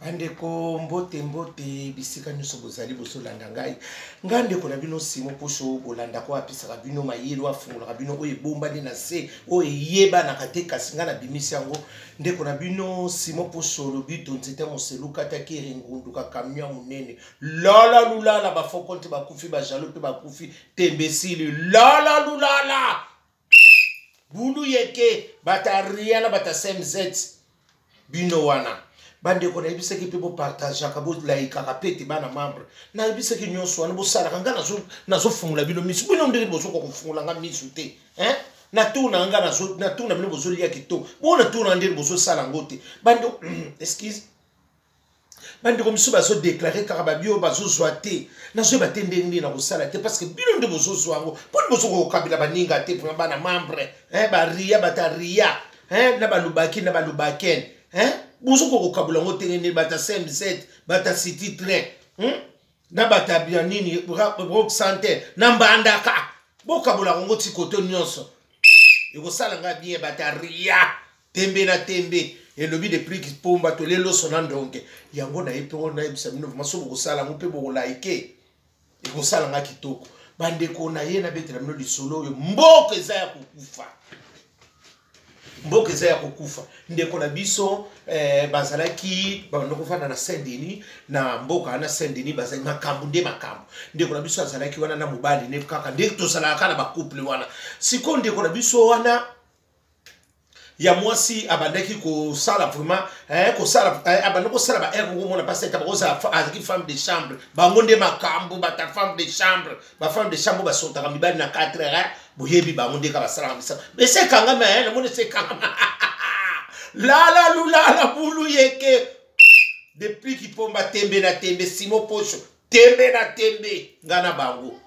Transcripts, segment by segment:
Andeko mbote bisika nyuso bozali bozolanda ngai ngandeko na bino simo posho bolanda ko apisa bino mayelo afungula bino oye bomba ni na se oye yeba na kateka singa na bimisi yango ndeko na bino simo posho lobito nzete moseluka takiri ngundu ka camion munene lala lulala ba fokonte ba kufi ba jalo pe ba kufi tembesili lala lulala bulu yeke bataria na bata SMZ bino wana bande ko na ibise ki pe bo partage akabo laika kapeti bana membre na ibise ki nyonso wana bo sala kanga nazo fungula bino misu bino ndenge bozo ko fungula nga misu te na tuna nga na tuna bino bozo lia kito bona tuna ndenge bozo sala ngote bande excuse bande ko misu bazo déclarer karababio bazo zoate na zo batende ndi na kosala te parce que bino ndenge bozo zwango poni bozo ko kabila baninga te pour bana membre ba ria bataria na balubaki na balubaken Bouzoko ko kabula ngote ne bata SMZ bata city train na bata bianini rock santé na mbandaka bo kabula ngoti koto nyonso iko sala nga bien bata ria tembe na tembe et le but de prix qui pomba to lelo sonandonke yango na ipo na ibisa bino maso ko sala ngope bo like iko sala nga kitoko bande ko na ye na betela bino lisolo yo mboka eza ya kukufa mboka eza ya kokufa ndeko na biso bazalaki bandoko fana na Saint-Denis na mboka na Saint-Denis bazali makambu nde makambu ndeko na biso azalaki wana na mobali ne kaka ndeko tozalaka na ba couple wana siko ndeko na biso wana ya mwasi abandaki ko sala vraiment ko sala abandako sala ba ego mona passer ta boza azaki femme de chambre bango nde makambu bata femme de chambre ba femme de chambre ba sotaka mibali na 4 heures boyebi bango nde ka basala misa mais c'est kanga mais na mona c'est kanga la lula bulu yeke depuis ki pomba tembe na tembe simo pocho tembe na tembe ngana bango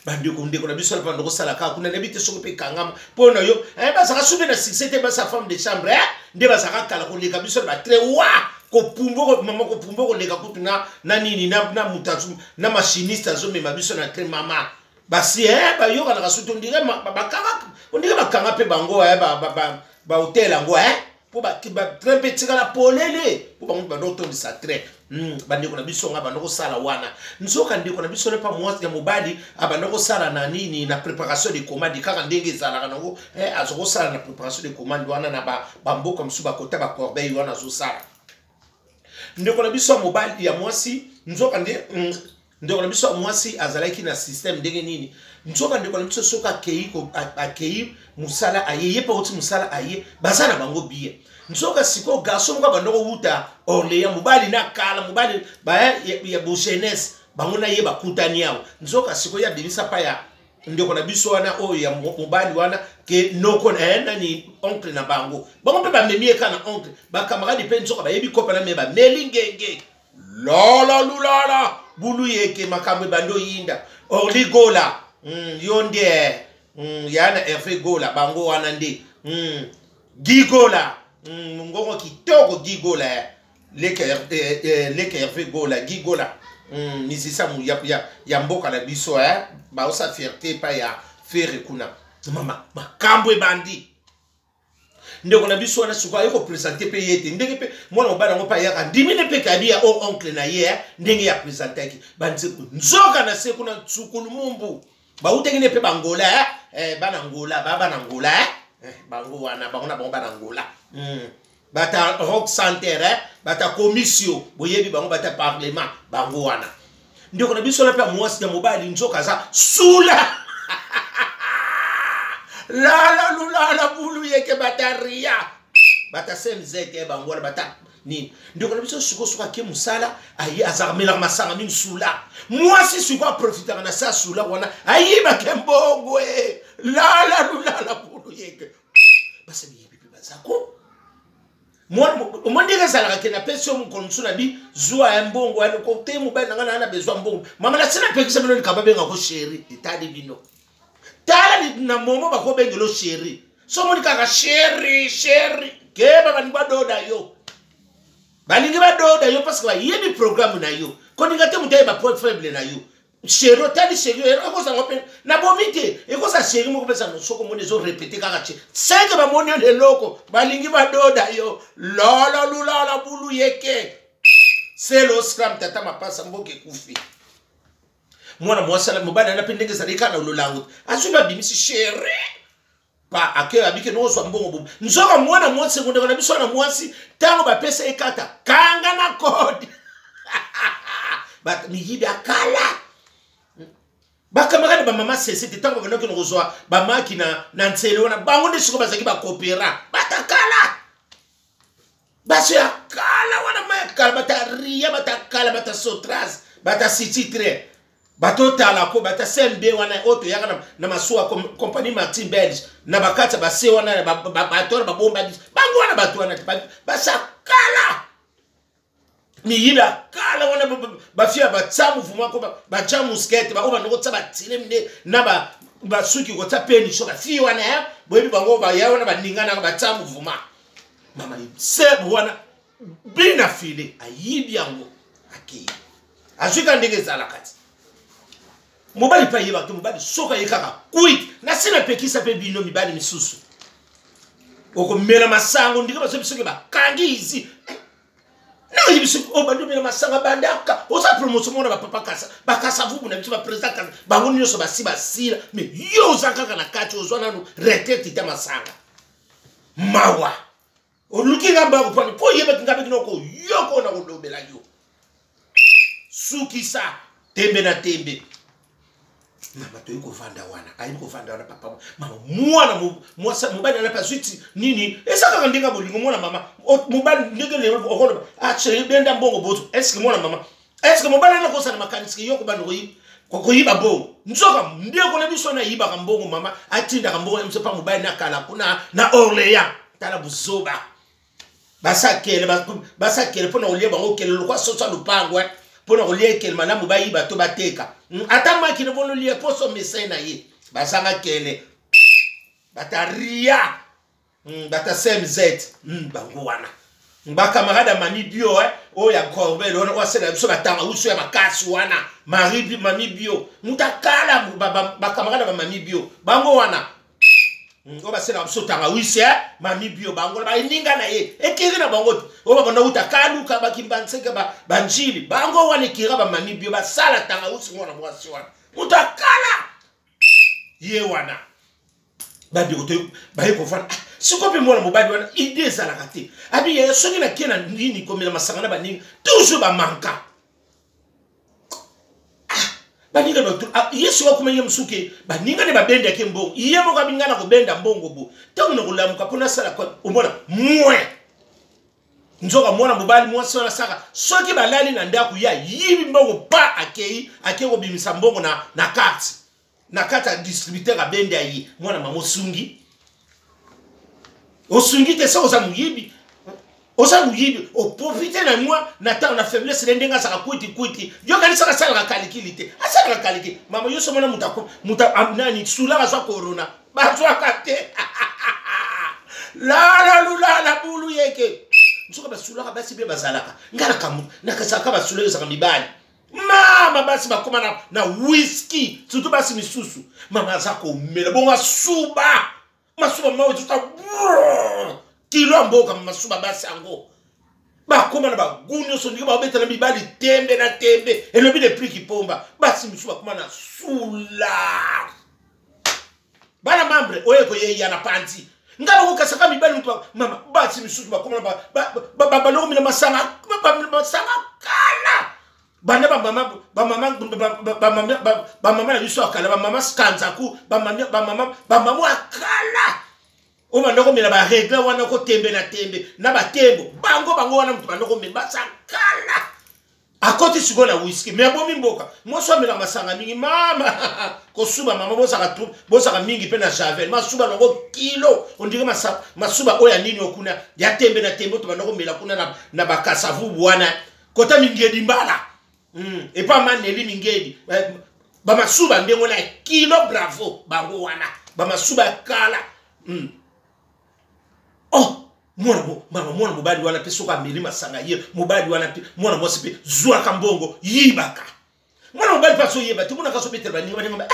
bandeko ndeko na biso na ndoko sala ka kuna nebite soko pe kangama pona yo basaka sube na succès te basa femme de chambre nde basaka kala ko leka biso ba très wa ko pumbo ko mama ko pumbo ko leka kutuna na nini na mutazu na machiniste zo me biso na très mama basi ba yo kana kasuto ndire bakanga ndire bakanga pe bango ba hotel ngo po ba très petit kala polele po bango ba docteur de sa très bandeko na biso nga bandoko sala wana nzoka ndeko na biso ne pa mwasi ya mobali abandoko sala na nini na préparation de commande kaka ndenge zala kanango azoko sala na préparation de commande wana na ba mboka msu ba kota ba corbeille wana zo sala ndeko na biso mobali ya mwasi nzoka ndeko na biso mwasi azalaki na système ndenge nini nzoka ndeko na biso soka akei musala ayeye pa oti musala aye bazana bango biye nzoka siko garçon ko bandoko wuta Orléans mobali na kala mobali ba ya bo jeunesse bango na ye bakutani yawo nzoka siko ya bilisa pa ya ndeko na biso wana o ya mobali wana ke noko na ni oncle na bango pe ba memie kana oncle ba camarade pe nzoka ba yebi kopa na meba melingenge lala lulala bulu yeke makambe bando yinda Orligola yonde yana Hervé Gola bango wana nde Gigola ngongo kitoko Gigola leke Hervé Gola Gigola misisa mu ya mboka na biso ba osa fierté pa ya fere kuna mama makambo bandi ndeko na biso na suka yoko présenter pe yete ndenge pe mwana mobana ngo pa yaka ndimine pe kabia o oncle na ye ndenge ya présenter ki banzeku nzoka na se kuna tsukulu mumbu ba utengene pe bangola bana ngola bana ngola bango wana bangona bango bana ngola bata rock center bata commission boyebi bango bata parlement bango wana ndeko na biso na pe mwasi ya mobali nzoka za sula la lula bulu yeke bataria bata SMZ bango wana bata ni ndeko na biso suko suka ke musala ayi azarmela masanga min sula mwasi suko profiter na sa sula wana ayi bakembongwe la lula bulu yeke basa bibi bazako mondeka sala ke na pesio mu konsuna bi zua ya mbongo ya ko te mu ba ngana na bezwa mbongo mama la sina pekisa bino likababe ngako sheri itadi bino tala ni na momo bako bengelo sheri so moni kaka sheri ke baba ni badoda yo balingi badoda yo parce que yebi programme na yo ko ninga te mutaye ba point faible na yo Chéri otali chéri ekoza ngope na bomite ekoza chéri moko pesa no soko mone zo répéter kaka che seke ba moni le loko balingi badoda yo lolo lula la bulu yeke c'est le scram tata mapasa mboke kufi mwana mwasala mobana na pendengeza rekana lolango asuba bimisi chéri ba ake abike no so mbongo bu nzoka mwana mwasi ngonde na biso na mwasi tango ba pesa ekata kanga na code ba miyibi akala bakamagana ba mama sese tango banoki no kozwa ba makina na ntsele wana bango ndisiko bazaki ba kopera batakala basi akala wana makala bataria batakala batasotras batasititre batotala ko batasembe wana oto yaka na masuwa compagnie Martin Belge na bakata base wana batora babomba bango wana batu wana basakala miyiba kala wana bafia batsamu vuma ko bajamu skate ba noko tsaba tilemne na basuki ko tsapeni shoka fi wana ya boyebi bango ba ya wana baningana ka batsamu vuma mama sebu wana bina file ayibi yango aki ajuka ndenge zala kati mobali pa yeba to mobali soka yekaka kuit na sina pekisa pe bino mibali misusu oko mela masango ndika basobisoke ba kangizi na yibisu obando mela masanga bandaka osa promotion mona ba papa kasa bakasa vubu na bitu ba president kasa bango nyoso basiba sila me yo zakaka na kati ozwana no retraite ta masanga mawa olukinga mbango pani po yeba kingabe kinoko yoko na kodobela yo sukisa tembe na tembe mama to yuko vanda wana ayiko vanda wana papa mama mwana mwasa mubali na pasuiti nini esaka ndinga bolingo mwana mama mubali ndenge le okolo ache benda mbongo boto eske mwana mama eske mubali na kosa na makanisi yoko bano yi ko yiba bo nzoka ndiye ko na biso na yiba kambongo mama atinda kambongo msepa mubali na kala kuna na Orléans tala buzoba basakele pona olie bango kele lokwa sosa lupango pona olie kele manamu bayiba to bateka atama kile bono lie poso mesena ye basanga kele bataria batasemzet bango wana bakamarada mami bio o ya korbel ona wasela biso batanga uso ya makasi wana maribi mami bio mutakala bakamarada ba mami bio bango wana ngo basela biso tanga wise mami bio bango ba ininga na ye ekiri na bango o ba bona utakalu ka bakimbanseke banjili bango wana kira ba mami bio basala tanga uso ngona mwasi wana mutakala ye wana babi oto ba he ko fa sikope mwana mobali wana idée za la kate abi ye soki na kena nini komela masanga na baninga toujours ba manka baninga no yesu wa kumenya msuke baninga ne babende ke mbongo iye mo kabingana ko benda mbongo bo tangu no kulamuka pona sala kwa umona mwe nzoka mwana mobali mwasi wana saka soki balali na ndaku ya yibi mbongo pa akeko bimisa mbongo na kati na kata distributeur abende ayi mwana mamosungi osungi te sa oza muyibi o profiter na moi na temps na faiblesse lendenga saka kwiti yo kanisa ka sala ka calculité asala ka calculé mama yo so mona muta amnani sula ka corona ba twa kate la bulu yeke nsuka basula ka basi be bazalaka ngala kamu na kasaka basula yo saka mibali mama basi bakoma na whisky surtout basi misusu mama zako mela bonga suba masuba mawe tuta kilo mboka masuba basi ango bakoma na bagunyo so ndika babeta na mibali tembe na tembe elobi de prix kipomba basi misuba kuma na sula bana mambre oyeko ye yana panti ngaba ko kasaka mibali mtu mama basi misuba bakoma na ba no mina masanga kala bana ba mama na biso akala ba mama skanza ku ba mama akala o manoko mela ba regla wana ko tembe na tembe na batembo bango wana mtu manoko mela sakala akoti sikola whisky me abomi mboka moso mela masanga mingi mama ko suba mama bosa mingi pe na javel masuba longo kilo ondika masuba oya nini okuna ya tembe na tembo to manoko mela kuna na bakasavu bwana kota mingedi mbala et pas maneli mingedi ba masuba ndengo na kilo bravo bango wana ba masuba kala oh mwana mobali wana pe soka milima sanga ye mobali wana pe mwana mwasi pe zwa kambongo yibaka mwana mobali pas soyeba te mona kaso betel baninga baninga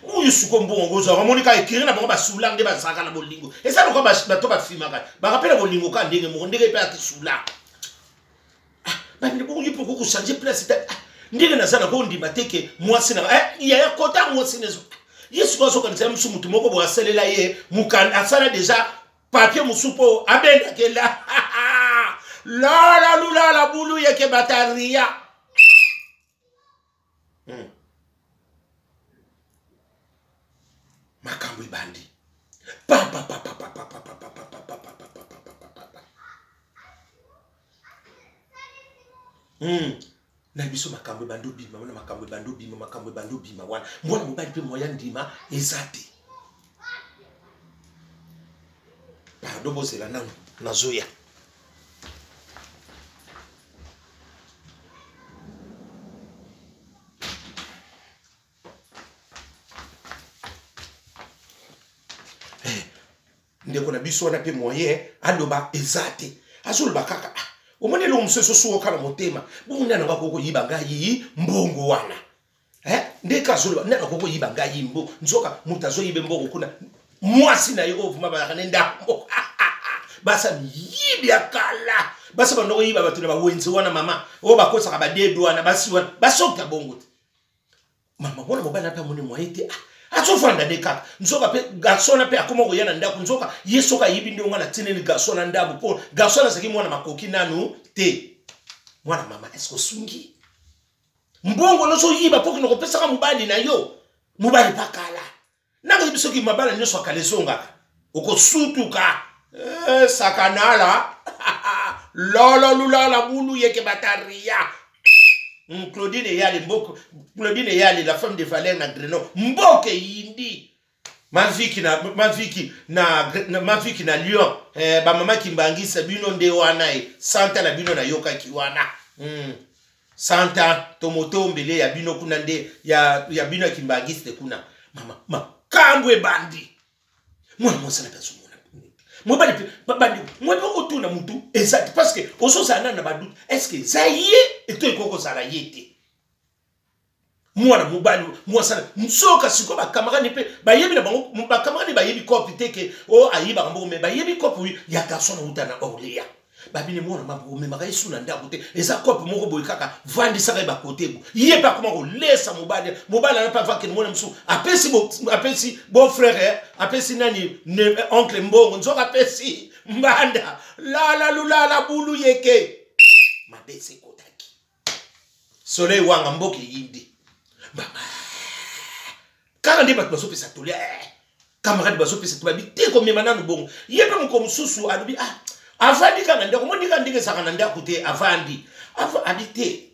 uyu suko mbongo zo monika ekiri na bango basula nde basaka na bolingo eza lokwa bato bafimaka bakapela bolingo ka ndenge moko ndenge pe atisula bamile boko yipo ko changer place ta ndenge nazana ko ndima teke mwasi na ya kota mwasi nezo yesu ko so kanisa musu mutu moko bo aselela ye mukan asala déjà papier musupo abenda kela la bulu yeke bataria makambo ibandi na biso makambo bando bima wana makambo bando bima wana mwana mobali pe moya ndima ezate pardon bozela nanu nazoya ndeko na biso wana pe moye aloba ezate azoloba kaka omone lo mseso so kala motema bunda na bakoko yiba ngai mbongo wana ndeka azoloba na bakoko yiba ngai mbo nzoka mutazo yibe mbongo kuna mwasi na yo ovuma ba kana ndambo basa yibi akala basa bandoko yiba batuna ba wenzi wana mama o bakosa ka badedo wana basi wana basoka bongo mama bona mobana pa mone moyete atofanda deka nzoka pe garçon pe akoma ko yana ndako nzoka yesoka yibi ndi ngwana tineli garçon na ndabo po garçon saki mwana makoki nanu te mwana mama esko sungi mbongo no so yiba po kinoko pesa ka mubali na yo mubali pakala nanga yibiso ki mabala nyoso akalezonga oko sutuka sakanala la bulu yeke bataria Claudine Yali mboko Claudine Yali la femme de Valère na Greno mboke yindi maviki na Lyon ba mama kimbangisa bino nde wana santa la bino na yoka kiwana santa tomoto mbele ya bino kuna nde ya bino kimbangisa kuna mama kambwe bandi mwana mosala peso mobali bandi mwana otuna mutu exact parce que oso sana na badu est-ce que zaye eto ekoko sala yete mwana mobali mwasana nsoka siko ba camarade pe ba yebi na bango ba camarade ba yebi kopi teke o ayiba bango me ba yebi kopi ya garçon na utana orlia babine mwana mabo me maka yesu na ndako te eza kopi moko boy kaka vandi saka ba kotebo ye pa comment ko lesa mobali na pa va ke mwana msu apesi bon frère apesi nani oncle mbongo nzoka apesi mbanda la bulu yeke mabese kotaki soleil wanga mboke yindi mama kaka ndi bato basopesa tolia camarade basopesa tobabi te ko mema nanu bongo yepe mko msusu alubi avandi kana ndako monika ndike saka na ndako te avandi habité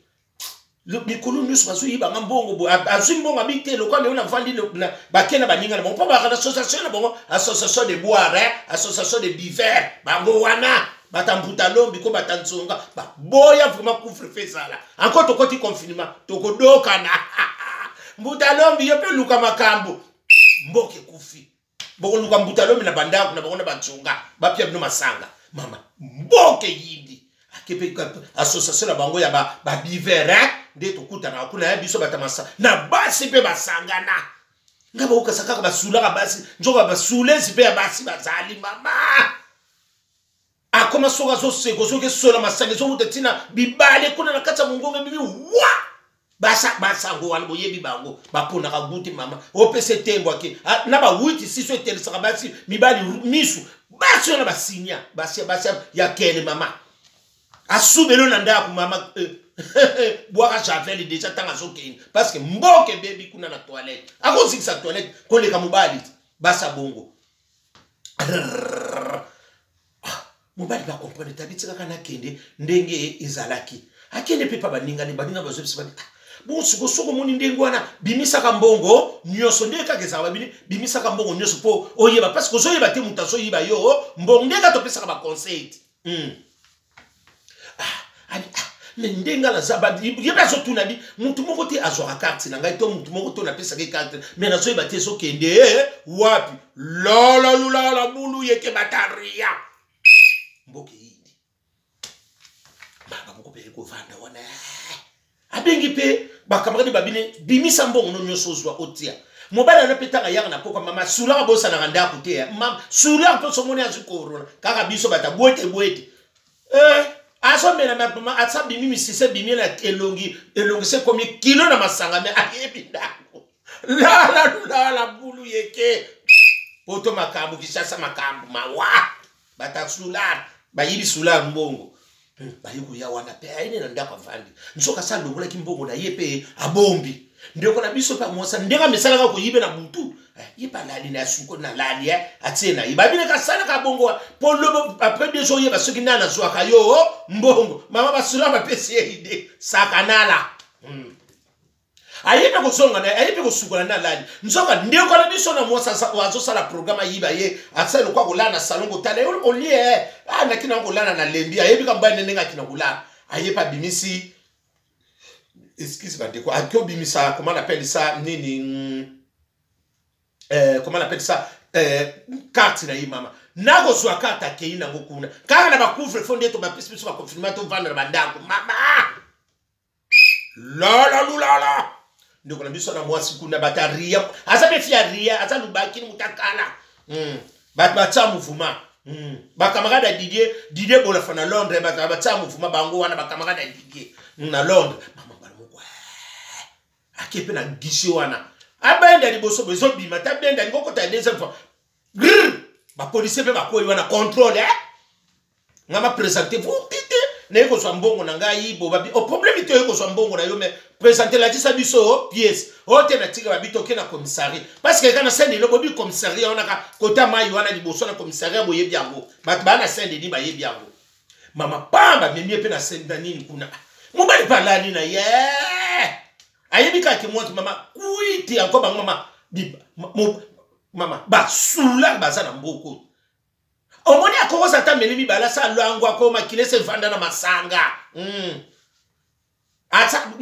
le mikolo nyusu bazo yiba ngambongo bo azimbongo habité lokwa le ona vandi na bakena baninga na bongo pa ba association na bongo association de boire association de buveurs bango wana batambuta lombi ko batantsonga ba boya vraiment couvre feu sala encore tokoti confinement tokodoka na mbuta lombi yope luka makambo mboke kufi boko luka mbuta lombi na bandako na bongo na batsonga bapia bino masanga mama mboke yindi akepe association na bango ya ba bivere nde tokuta na kuna ya biso batamasa na basi pe basangana ngaba ukasaka ka basula ka basi njoka basule sipe ya basi bazali mama akoma soka zo seko soke sola masanga zo utatina bibale kuna na kata mungonga bibi wa basa ngo wana boyebi bango bapona ka guti mama opese tembo ake na ba wuti siso etelisa ka basi mibali misu basi na basinya basi ya kele mama asubelo na ndako mama boaka javel déjà tanga sokeni parce que mboke baby kuna na toilette akozi sa toilette koleka mobali basa bongo mobali ba comprendre tabitika kana kende ndenge ezalaki akende pepa baninga bazopisa bani bon siko moni ndenge wana bimisa ka mbongo nyoso ndeka keza babini bimisa ka mbongo nyoso po oyeba parce que soyeba te mutaso yiba yo mbongo ndeka to pesa ka ba conseil ndenga la zabadi yeba so tunabi mutu moko te azwa carte na ngai to mutu moko to na pesa ke carte mais na so yeba te so kende wapi la bulu yeke bataria mboke yindi baba moko pe ko vanda wana abengi pe ba camarade babine bimisa mbongo no nyoso zwa otia mobala na petanga yaka na poko mama sula bosa na randa kote ya mam sula to somoni azukorona kaka biso bata boete aso mena mama atsa bimi sise bimi na elongi se komi kilo na masanga me ayebi ndako la bulu yeke poto makambu kisasa makambu mawa bata sula bayibi sula mbongo bayiko ya wana pe aine na ndako vandi nsoka sa longola kimbongo na yepe abombi ndeko na biso pa mosa ndeka mesala ko yibe na butu yipa lali na suko na lali atsena ibabine ka sala ka bongo polo après des jours yeba soki nana zwa ka yo mbongo mama basula ba pesi ide sakanala ayipe ko songa na ayipe ko sukola na lali nsoka ndeko na biso na mosa wazo sala programme yiba ye atselo kwa kulana salongo tale olie na kina kulana na lembi ayipe ka mbane nenga kina kulana ayipa bimisi. Excuse moi, comment on appelle ça, comment on appelle ça, carte na maman. Nago soit carte à Kei na ngokuna. Car na ba couvre fondé to ba pesi ba confirmer to vendre ba ndako. Mama. La. Ndoko na biso na mwasi kuna bataria. Asa be fia ria, asa lubaki mutakala. Ba tsa mouvement. Ba camarade Didier bola fa na Londres ba tsa mouvement bango wana ba camarade Didier na Londres. Akepe na gishi wana abenda liboso bezo bima ta benda ngoko ta deuxième fois ba police pe ba ko wana contrôle ngama présenter vous tite ne ko so mbongo na ngai bo ba o problème to ko so mbongo na yo me présenter la tisa biso pièce o te na tika ba bitoke na commissariat parce que kana sende lo bobi commissariat ona ka kota mai wana liboso na commissariat boye biango ba na sende ni ba ye biango mama pamba memie pe na sende nini kuna mobali pala ni na ayebika ke mwati mama kuiti akoba mama biba mama ba sula bazana mboko omoni akoza ta melimi bala sa lwango akoma kilese vanda na masanga ata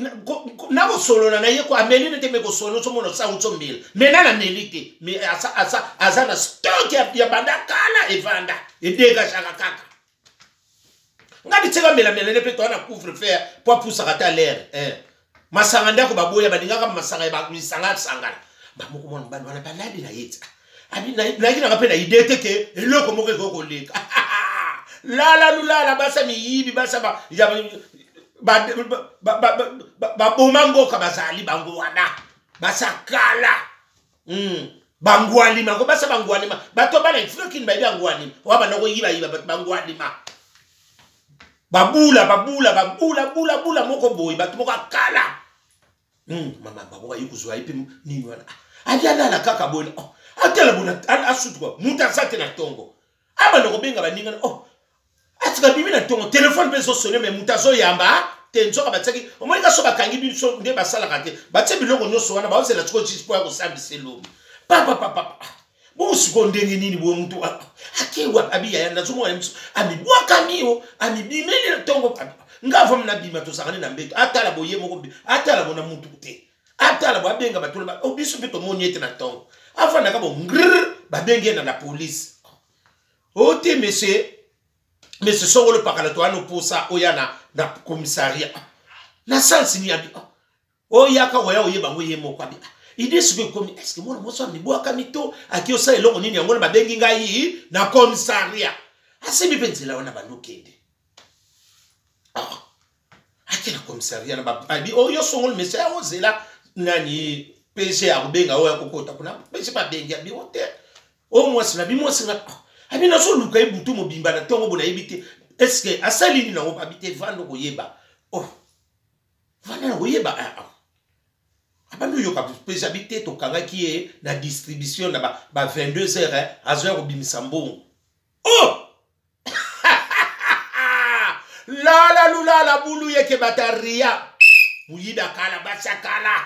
na go solo na ye ko ameli ne teme go solo so mono sa utso mil mena na melite me asa azana stock ya banda kala evanda edega shaka kaka ngabi tseka mela ne pe to na couvre faire pour pousser à l'air masanga ndako baboya badingaka masanga ba kuisanga sangana ba moko mona bana wana baladi na yetsa abi na kina ka pe na idete ke eloko moko ko leka la basa mi yibi basa ba bomambo ka basali bango wana basakala bangwali ma ko basa bangwali ma bato bana iflokin ba bangwali wa bana ko yiba bangwali ma babula moko boy batu moko akala mama baboka yikuzwa ipi nini wana adiala la kaka bona atela bona asutwa muta sate na tongo aba no benga baninga atika bibi na tongo téléphone peso sonner mais muta so yamba tenzo ka batsaki omonika so bakangi biso nde basala kate batse biloko nyoso wana ba osela tiko chispo ya kusambisa lobi papa Bousiko ndenge nini bo mtu akiwa abiya ya ndazumo ya mtu amibwaka niyo amibimeli na tongo ngava mna bima to sakane na mbeto atala boye moko atala bona mtu te atala bo abenga batolo ba obiso pito monyete na tongo afana ka bo ngr babenge na la police ote monsieur songolo pakala to ano posa oyana na commissariat na sansi ni abi oyaka waya oyeba ngoye moko abi idée ce comme est-ce que moi moi ni boaka mito akio sa eloko nini yango na babengi ngai na commissariat asemi penzela wana banokende akina commissariat na babi oyo songolo monsieur ozela nani PG arubenga oya kokota kuna PG ba bengi abi ote o moi sina bi moi sina abi na so luka ebutu mobimba na tongo bona ebite est-ce que asali ni na o babite vando koyeba vanda na koyeba Abando yo kapesa bité to kanga qui est na distribution na ba 22h azoya kobimisa mbongo. La bulu yeke bataria. Muyida kala basakala.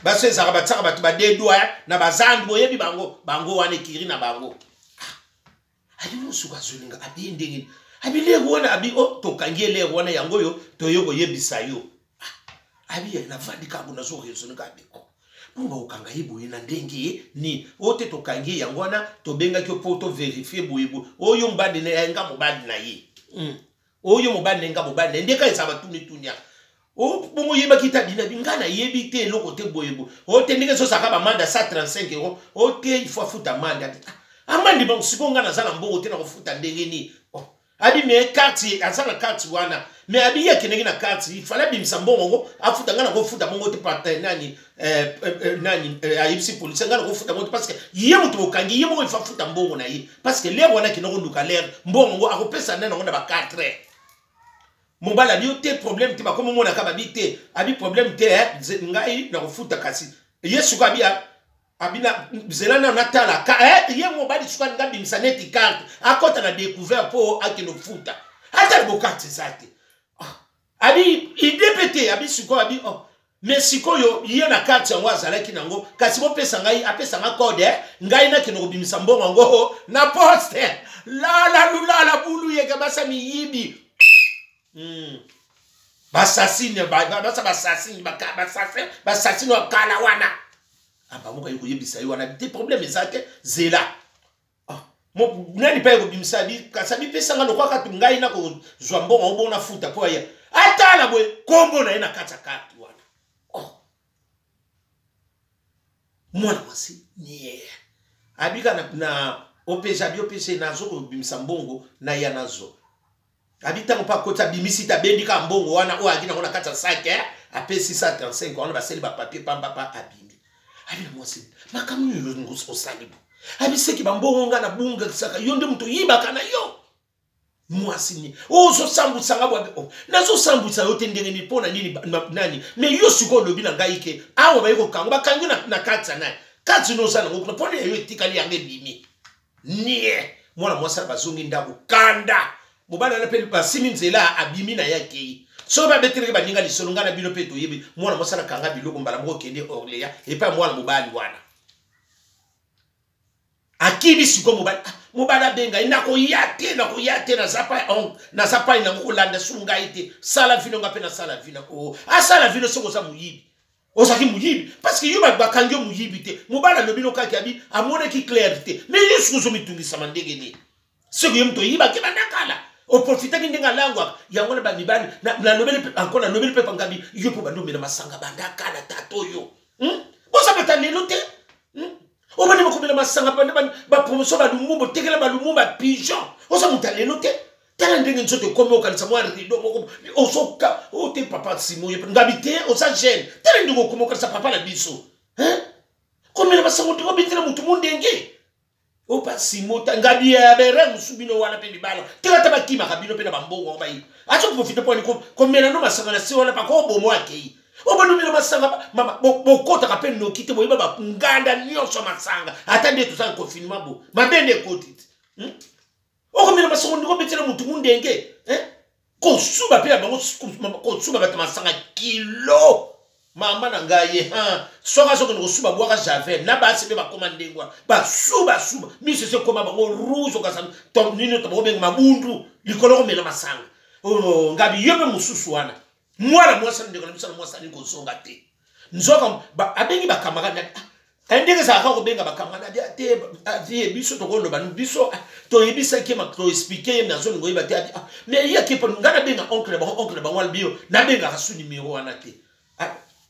Baso ezaka batsaka batu ba dedwa na bazandu yebi bango wane kiri na bango. Abi musuka zulinga abi ndenge. Abi le wona abi to kangiele wona yango yo to yoko yebisa yo. Abi na vandi kabu na zo rezo ngabe ko mumba ukanga yibo ina ndenge ni ote to kangi yangona to benga kyo poto vérifier boyebo oyo mbadi ne nga mobadi na ye oyo mobadi nga mobadi ndeka isaba tuni tunya o bongo yeba kita bina bingana yebi te loko te boyebo o te ndenge so saka ba manda 135 euros o te il faut futa manda amandi bon sikonga na zala mbongo te na kofuta ndenge ni abi me carte azana carte wana me abi yeke ndenge na carte il fallait bimisa mbongo afuta ngana kofuta bongo te partenaire nani ayipsi police ngana kofuta bongo parce que ye mutu okangi ye mo il faut futa mbongo na ye parce que l'air wana kinoko nduka l'air mbongo akopesa nana ngona ba 4 mobala bio te problème te ba comme mona ka babite abi problème te ngai na kofuta kasi yesu ka bia abina zelana natala ka ye mobali suka ngabi msaneti carte akota na découvert po akino futa ata bokati zate abi idepete abi suko abi mais sikoyo ye na carte yango azalaki nango kasi bo pesa ngai apesa nga code ngai na kino bimisa mbongo ngo na poste la bulu ye ka basa miyibi basasine basasine wakala wana abamuka yuko yebisa wana des problèmes ezate zela mo nani pa yuko bimisa bi kasabi pesa ngalo kwa katu ngai na ko zwa mbongo obona futa po ya atala bwe kombo na ina kata katu wana mwana wasi nie abika na opesa bi opesa nazo ko bimisa mbongo na ya nazo abita ko pa kota bimisi ta bendika mbongo wana o akina ngona kata sake apesi 135 wana baseli ba papier pamba pa abimi abi mwasi makamu yulu osalibu abi seki bambongo ngana bunga kisaka yonde mtu yiba kana yo mwasi ni o so sambu sangabo abi nazo sambu sa yote ndenge ni pona nini nani me yo siko lobi na ngaike awo ba yiko kango ba kango na kata na kati no sana ngoko pona yo tikali yange bimi nie mwana mwasa bazungi ndaku kanda mobala na peli basimi nzela abimi na yake so ba betere ba ninga lisonga na bino peto yebi mwana mosala kanga biloko mbala moko kende orleya et pas mwana mobali wana akibi siko mobala benga ina ko yate na zapa ina ko landa sunga ite sala vino ngape na sala vino asala vino soko sa muyibi osaki muyibi parce que yo ba kango muyibi te mobala no bino kaki abi amone ki clarté mais yesu zo mitungi samandege ni seko yemto yiba ke bandakala o profita kindenga langwa yango na mibani na nobele encore na nobele pe pangabi yo po bando mena masanga bandaka na tato yo bosa beta lelo te o bani makomela masanga ba promotion ba lumumbo tekela ba lumumba pigeon o sa mutalelo te tala ndenge nzoto komo okanisa mwa rido moko o soka o te papa simo yo ngabite o sa jeune tala ndenge komo okanisa papa na biso komela masanga ndiko bitela mutu mundenge o pa simota ngabi ya bere musubino wana pe libala tela taba kima kabino pe na bambongo bayi acho profite po ni ko mena no masanga na si wala pa ko bomo akei o banu mena masanga mama bokota ka pe no kite boyiba ba nganda nyonso masanga atande to san confinement bo mabende kotit o ko mena masanga ndiko betela mutu mundenge ko suba pe bango ko suba ba masanga kilo mama na ngaye soka soko ngo suba bwaka javel na ba sebe ba komandengwa ba suba mise se koma ba rouge ka san to nino to bobenga mabundu likolo ko mena masanga ngabi yobe mususu wana mwana mwasa ndeko na bisana mwasa niko zonga te nzoka ba abengi ba kamarade ndenge za ka ko benga ba kamarade te vie biso to ko no ba biso to yebisa ke ma to expliquer na zone ngo iba te mais ya ke po ngana benga oncle ba wal bio na benga ka su numéro wana te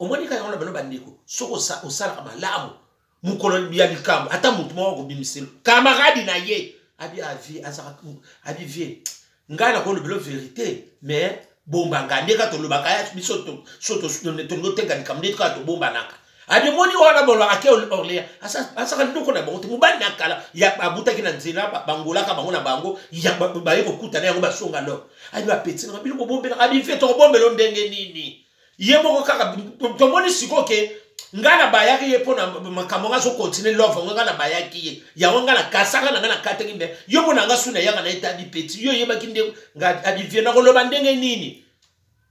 omoni ka yona bano bandiko soko sa osala kama lamu mukolo bia likambo ata mutu moko bimiselo camarade na ye abi avi azaka abi vie ngana ko le vérité mais bomba ngande ka to lo bakaya biso to soto to ngotenga likambo ka to bomba naka abi moni wana bolo ake orleya asa ndoko na bongo mubani nakala ya babuta kina nzina bangola ka bango na bango ya ba yeko kutana yango basonga ndo abi ba petit na bilo bombe na abi vie to bombe lo ndenge nini yemo kaka tomoni sikoke ngana bayaki yepona makamonga so continue love ngana bayaki ya ngana kasaka ngana kateki mbe yomo nanga suna yanga na etabi petit yo yeba kinde ngati abivie na koloba ndenge nini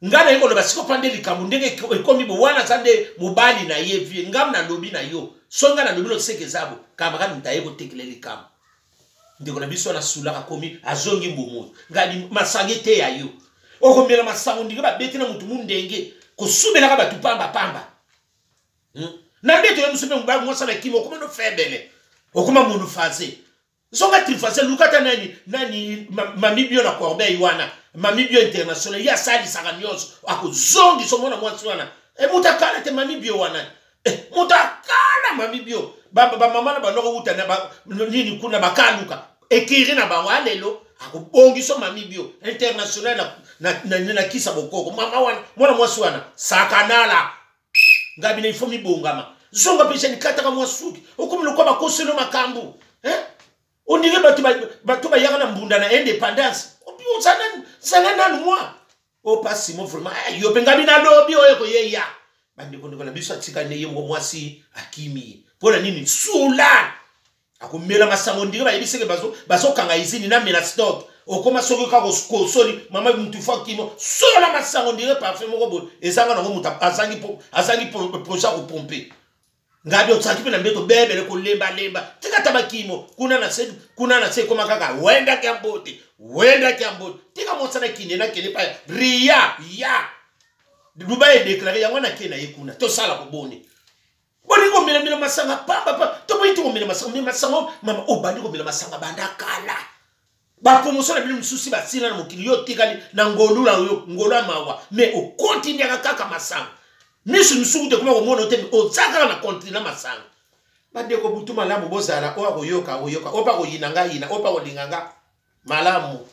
ngana yiko loba siko pande likambu ndenge komi bo wana sande mobali na yevie ngamna lobi na yo so ngana lobi lo seke zabo kama kana mtaye ko tekele likambu ndiko na biso na sulaka komi azongi mbomo ngadi masangete ya yo okomela masango ndike ba betina mutu mundenge kusubela ka batu pamba na ndeto ya musube mbabu mwasa na kimo okuma no febele okuma munu faze zonga trifase lukata nani mami bio na Corbeil wana mami bio international ya sali saranyos ako zongi somona mwasi wana mutakala te mami bio wana mutakala mami bio ba mama na banoko uta na nini kuna bakaluka ekiri na bawa lelo ako bongi so mami bio international na kisa bokoko mama wana mwana mwasi wana sakanala ngabi na ifomi bongama zonga pesha nikata kama mwasuki okumilo kwa bakoselo makambu on dirait batu ba yaka na mbunda na indépendance on sana nanu moi o pasi mo vraiment yo penga bina lobi oyo ko yeya bandi ko na biso atika ne yemo mwasi akimi pona nini sula akomela masango ndire ba yebiseke bazo kanga izini na mela stock okoma soki ka ko soli mama mutu fakimo sola masango ndire parfum moko bo ezanga na mutu azangi projet ko pomper ngabi otsaki pe na mbeto bebele ko lemba tika tabakimo kuna na se koma kaka wenda kyambote tika motsana kinena kene pa ria ya Dubai déclaré yango na kena yekuna to sala ko boni ko mila masanga papa to boiti ko mila masanga mama obandi ko mila masanga banda kala ba promotion na bino msusi ba sila na mokili yo tikali na ngolula mawa mais o continue kaka masanga misu msuku te kuma ko mona te o tsaka na continue masanga bade ko butu malamu bozala o akoyoka opa ko yinanga opa ko linganga malamu